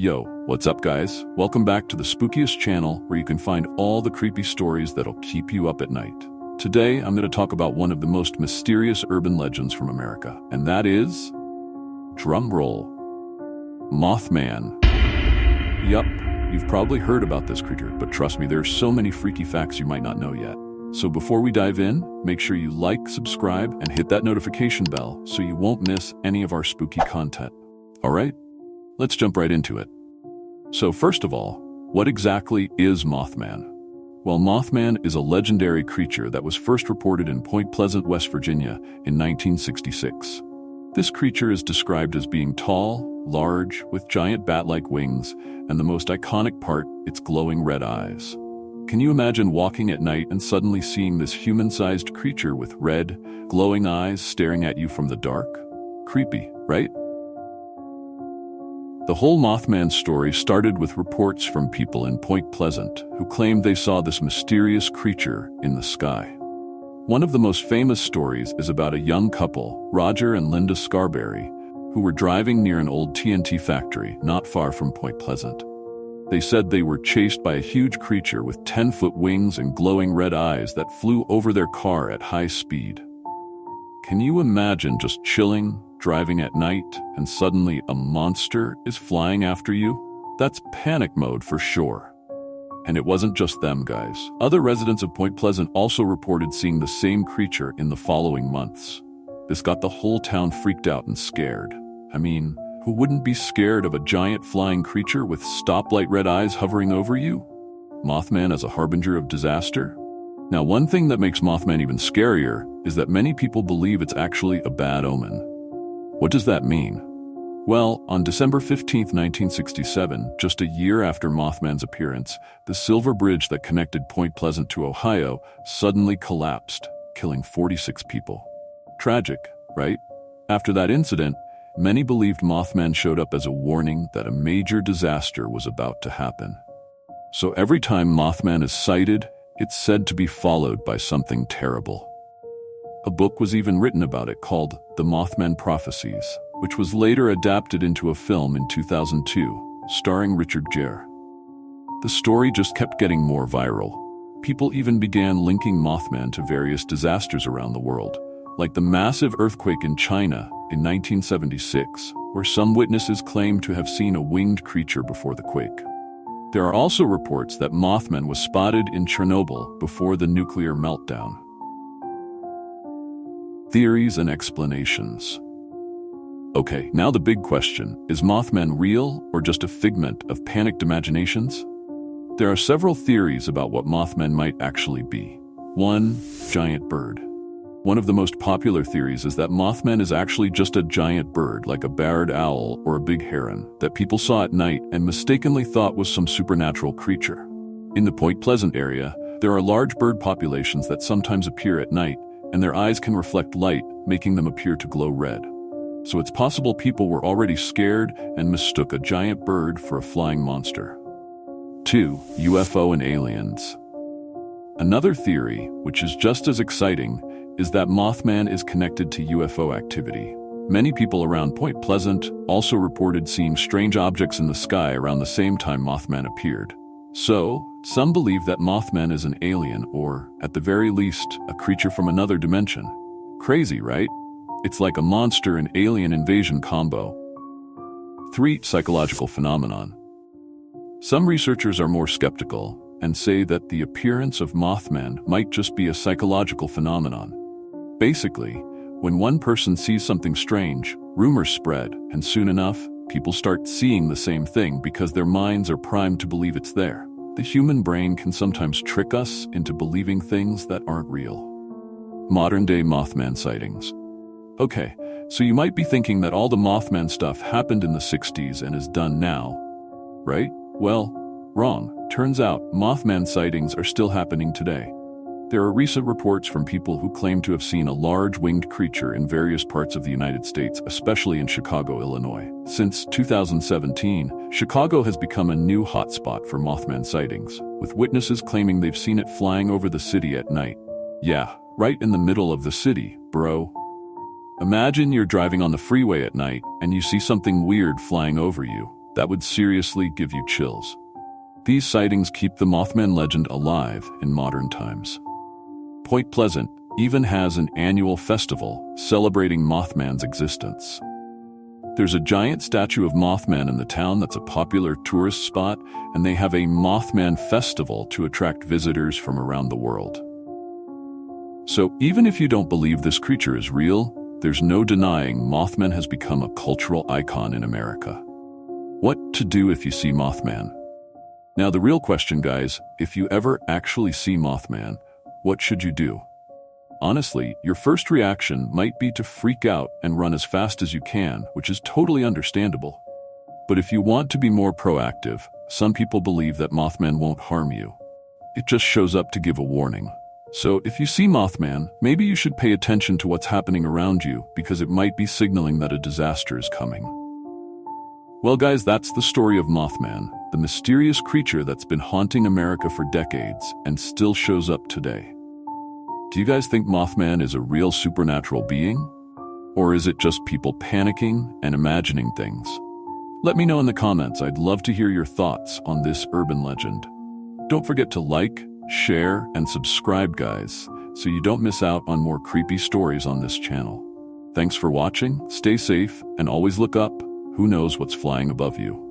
Yo, what's up guys? Welcome back to the spookiest channel where you can find all the creepy stories that'll keep you up at night. Today, I'm going to talk about one of the most mysterious urban legends from America, and that is... drumroll. Mothman. Yup, you've probably heard about this creature, but trust me, there's so many freaky facts you might not know yet. So before we dive in, make sure you like, subscribe, and hit that notification bell so you won't miss any of our spooky content. Alright? Let's jump right into it. So first of all, what exactly is Mothman? Well, Mothman is a legendary creature that was first reported in Point Pleasant, West Virginia in 1966. This creature is described as being tall, large, with giant bat-like wings, and the most iconic part, its glowing red eyes. Can you imagine walking at night and suddenly seeing this human-sized creature with red, glowing eyes staring at you from the dark? Creepy, right? The whole Mothman story started with reports from people in Point Pleasant who claimed they saw this mysterious creature in the sky. One of the most famous stories is about a young couple, Roger and Linda Scarberry, who were driving near an old TNT factory not far from Point Pleasant. They said they were chased by a huge creature with 10-foot wings and glowing red eyes that flew over their car at high speed. Can you imagine just chilling, driving at night, and suddenly a monster is flying after you? That's panic mode for sure. And it wasn't just them, guys. Other residents of Point Pleasant also reported seeing the same creature in the following months. This got the whole town freaked out and scared. I mean, who wouldn't be scared of a giant flying creature with stoplight red eyes hovering over you? Mothman as a harbinger of disaster? Now, one thing that makes Mothman even scarier is that many people believe it's actually a bad omen. What does that mean? Well, on December 15, 1967, just a year after Mothman's appearance, the silver bridge that connected Point Pleasant to Ohio suddenly collapsed, killing 46 people. Tragic, right? After that incident, many believed Mothman showed up as a warning that a major disaster was about to happen. So every time Mothman is sighted, it's said to be followed by something terrible. A book was even written about it called The Mothman Prophecies, which was later adapted into a film in 2002, starring Richard Gere. The story just kept getting more viral. People even began linking Mothman to various disasters around the world, like the massive earthquake in China in 1976, where some witnesses claimed to have seen a winged creature before the quake. There are also reports that Mothman was spotted in Chernobyl before the nuclear meltdown. Theories and explanations. Okay, now the big question, is Mothman real or just a figment of panicked imaginations? There are several theories about what Mothman might actually be. 1. Giant bird. One of the most popular theories is that Mothman is actually just a giant bird like a barred owl or a big heron that people saw at night and mistakenly thought was some supernatural creature. In the Point Pleasant area, there are large bird populations that sometimes appear at night, and their eyes can reflect light, making them appear to glow red. So it's possible people were already scared and mistook a giant bird for a flying monster. 2. UFO and aliens. Another theory, which is just as exciting, is that Mothman is connected to UFO activity. Many people around Point Pleasant also reported seeing strange objects in the sky around the same time Mothman appeared. So, some believe that Mothman is an alien or, at the very least, a creature from another dimension. Crazy, right? It's like a monster and alien invasion combo. 3. Psychological phenomenon. Some researchers are more skeptical and say that the appearance of Mothman might just be a psychological phenomenon. Basically, when one person sees something strange, rumors spread, and soon enough, people start seeing the same thing because their minds are primed to believe it's there. The human brain can sometimes trick us into believing things that aren't real. Modern-day Mothman sightings. Okay, so you might be thinking that all the Mothman stuff happened in the 60s and is done now, right? Well, wrong. Turns out, Mothman sightings are still happening today. There are recent reports from people who claim to have seen a large winged creature in various parts of the United States, especially in Chicago, Illinois. Since 2017, Chicago has become a new hotspot for Mothman sightings, with witnesses claiming they've seen it flying over the city at night. Yeah, right in the middle of the city, bro. Imagine you're driving on the freeway at night and you see something weird flying over you. That would seriously give you chills. These sightings keep the Mothman legend alive in modern times. Point Pleasant even has an annual festival celebrating Mothman's existence. There's a giant statue of Mothman in the town that's a popular tourist spot, and they have a Mothman festival to attract visitors from around the world. So even if you don't believe this creature is real, there's no denying Mothman has become a cultural icon in America. What to do if you see Mothman? Now the real question, guys, if you ever actually see Mothman, what should you do? Honestly, your first reaction might be to freak out and run as fast as you can, which is totally understandable. But if you want to be more proactive, some people believe that Mothman won't harm you. It just shows up to give a warning. So if you see Mothman, maybe you should pay attention to what's happening around you because it might be signaling that a disaster is coming. Well guys, that's the story of Mothman, the mysterious creature that's been haunting America for decades and still shows up today. Do you guys think Mothman is a real supernatural being? Or is it just people panicking and imagining things? Let me know in the comments. I'd love to hear your thoughts on this urban legend. Don't forget to like, share, and subscribe, guys, so you don't miss out on more creepy stories on this channel. Thanks for watching, stay safe, and always look up. Who knows what's flying above you?